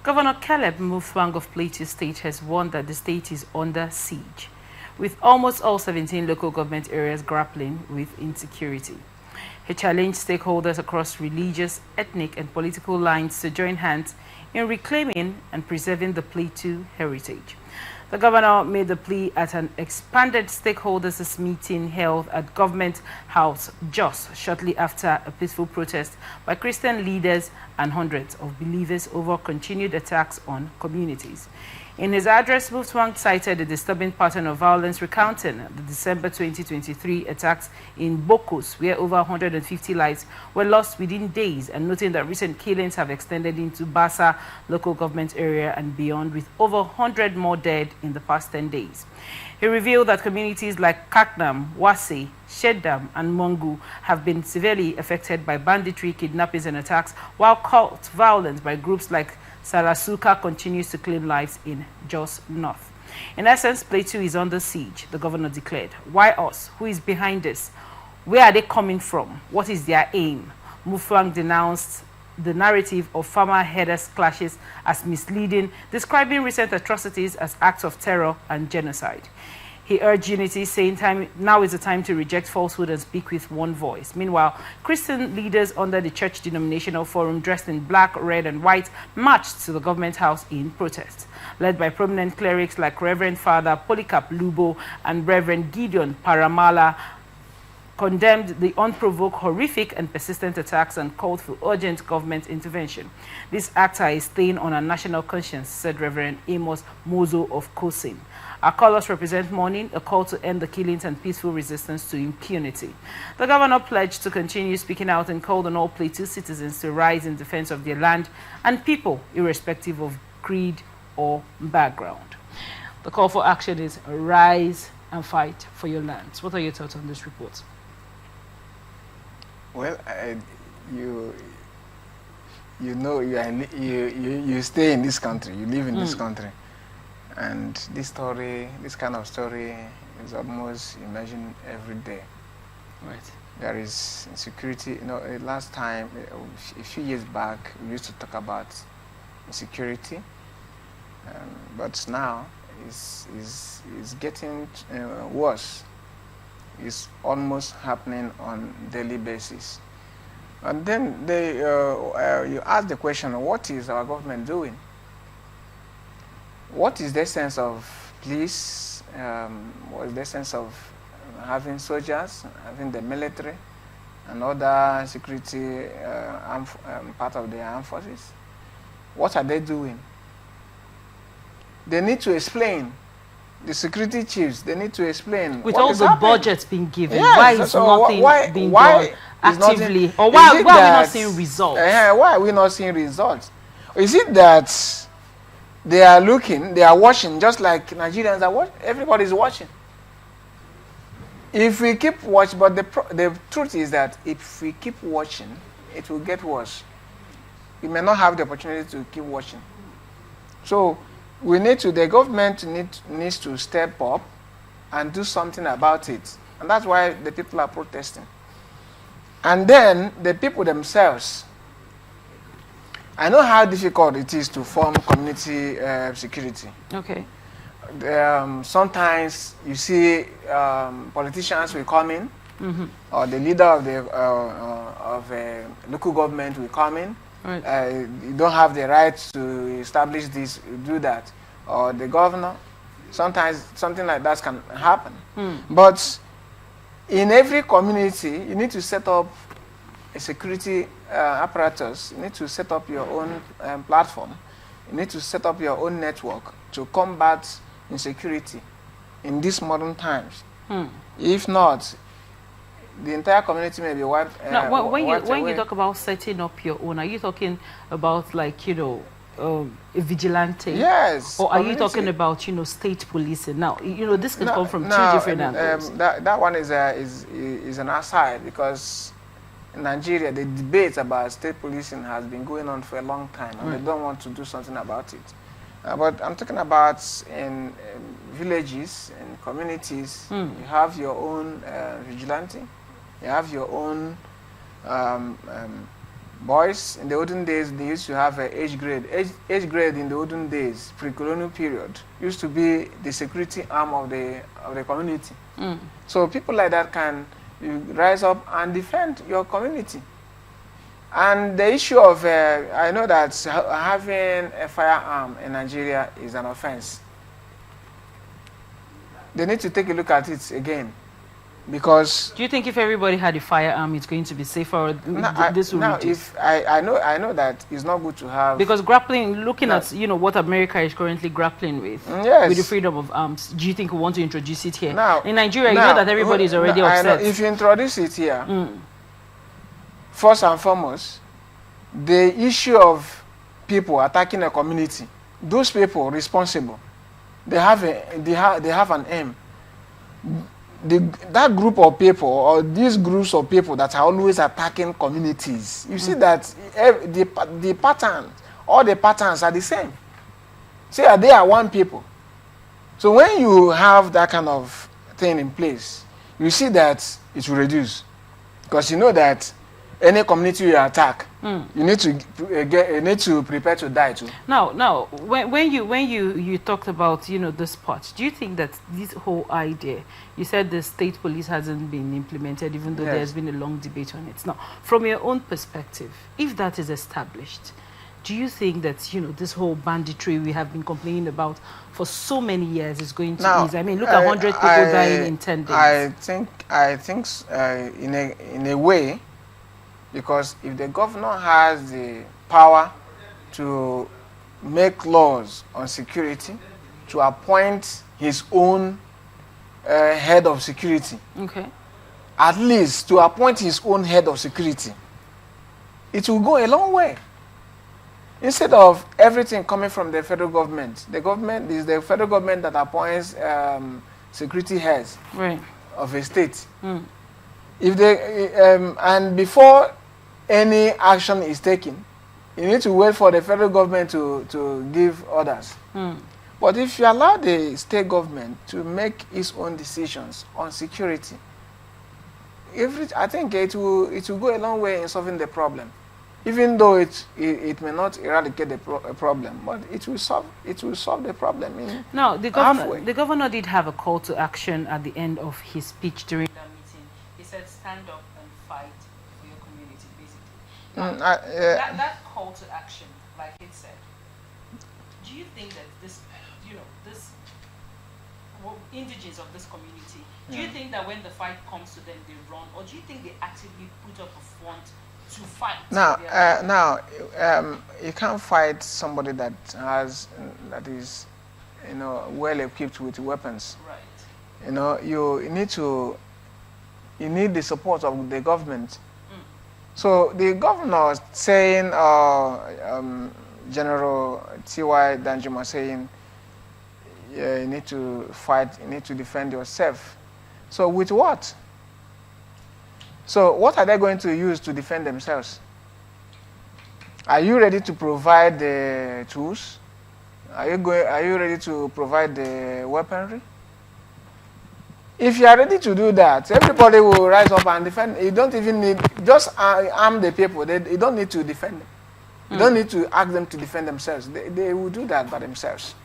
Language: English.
Governor Caleb Mutfwang of Plateau State has warned that the state is under siege, with almost all 17 local government areas grappling with insecurity. He challenged stakeholders across religious, ethnic and political lines to join hands in reclaiming and preserving the Plateau heritage. The governor made the plea at an expanded stakeholders meeting held at Government House Jos shortly after a peaceful protest by Christian leaders and hundreds of believers over continued attacks on communities. In his address, Mutfwang cited a disturbing pattern of violence recounting the December 2023 attacks in Bokos, where over 150 lives were lost within days, and noting that recent killings have extended into Basa local government area and beyond, with over 100 more dead in the past 10 days. He revealed that communities like Kaknam, Wase, Sheddam, and Mongu have been severely affected by banditry, kidnappings, and attacks, while cult violence by groups like Sarasuka continues to claim lives in Jos North. In essence, Plateau is under siege, the governor declared. Why us? Who is behind this? Where are they coming from? What is their aim? Mutfwang denounced the narrative of farmer herders clashes as misleading, describing recent atrocities as acts of terror and genocide. He urged unity, saying now is the time to reject falsehood and speak with one voice. Meanwhile, Christian leaders under the Church Denominational Forum, dressed in black, red, and white, marched to the government house in protest. Led by prominent clerics like Reverend Father Polycarp Lubo and Reverend Gideon Paramala, condemned the unprovoked, horrific, and persistent attacks and called for urgent government intervention. This act is staying on our national conscience, said Reverend Amos Mozo of Kosim. Our colors represent mourning, a call to end the killings and peaceful resistance to impunity. The governor pledged to continue speaking out and called on all Plateau citizens to rise in defense of their land and people, irrespective of creed or background. The call for action is rise and fight for your lands. What are your thoughts on this report? Well, you know, you stay in this country, you live in this country, and this kind of story is almost imagined every day. Right. There is insecurity. You know, last time, a few years back, we used to talk about insecurity, but now it's getting worse. Is almost happening on daily basis. And then you ask the question, what is our government doing? What is the sense of police? What is the sense of having soldiers, having the military, and other security part of the armed forces? What are they doing? They need to explain. The security chiefs, they need to explain. With all the budgets being given, yes, why is nothing being done actively? Or why are we not seeing results? Why are we not seeing results? Is it that they are looking, they are watching, just like Nigerians are watching? Everybody is watching. If we keep watching, but the truth is that if we keep watching, it will get worse. We may not have the opportunity to keep watching. So, the government needs to step up and do something about it. And that's why the people are protesting. And then the people themselves, I know how difficult it is to form community security. Okay. Sometimes you see politicians will come in, or the leader of the local government will come in. Right. You don't have the right to establish this, do that, or the governor. Sometimes something like that can happen. But in every community, you need to set up a security apparatus. You need to set up your own platform. You need to set up your own network to combat insecurity in these modern times. If not, the entire community may be wiped. Now, when you talk about setting up your own, are you talking about, like, a vigilante? Yes. Or are you talking about, state policing? Now, this can come from two different angles. That one is an aside, because in Nigeria, the debate about state policing has been going on for a long time, and they don't want to do something about it. But I'm talking about in villages and communities. You have your own vigilante. You have your own Boys, in the olden days, they used to have an age grade. Age grade in the olden days, pre-colonial period, used to be the security arm of the community. So people like that can rise up and defend your community. And the issue of, I know that having a firearm in Nigeria is an offense. They need to take a look at it again. Because do you think if everybody had a firearm, it's going to be safer? Or this will reduce? I know that it's not good to have, because grappling, looking at what America is currently grappling with, yes, with the freedom of arms. Do you think we want to introduce it here? Now, in Nigeria, you know that everybody is already upset. If you introduce it here, first and foremost, the issue of people attacking a community, those people responsible, they have an aim. That group of people, or these groups of people that are always attacking communities, you see that the patterns, all the patterns are the same. See, they are one people. So when you have that kind of thing in place, you see that it will reduce, because you know that any community you attack, you need to prepare to die too. Now, when you talked about this part, do you think that this whole idea, you said the state police hasn't been implemented, even though there's been a long debate on it. Now, from your own perspective, if that is established, do you think that this whole banditry we have been complaining about for so many years is going to ease? I mean, look at 100 people dying in 10 days. I think in a way, because if the governor has the power to make laws on security, to appoint his own head of security, at least to appoint his own head of security, it will go a long way. Instead of everything coming from the federal government, is the federal government that appoints security heads of a state. If they and before any action is taken, you need to wait for the federal government to give orders. But if you allow the state government to make its own decisions on security, I think it will go a long way in solving the problem. Even though it may not eradicate the problem, but it will solve the problem. Now, the governor did have a call to action at the end of his speech during that meeting. He said, "Stand up and fight for your community," basically. That call to action, like it said, do you think that this indigenous of this community, do you think that when the fight comes to them, they run, or do you think they actively put up a front to fight? Now, you can't fight somebody that is, well equipped with weapons. Right. You need the support of the government. So the governor saying, General T.Y. Danjuma saying, you need to fight, you need to defend yourself. So with what? So what are they going to use to defend themselves? Are you ready to provide the tools? Are you ready to provide the weaponry? If you are ready to do that, everybody will rise up and defend. You don't even need, just arm the people. You don't need to defend them. You don't need to ask them to defend themselves. They will do that by themselves.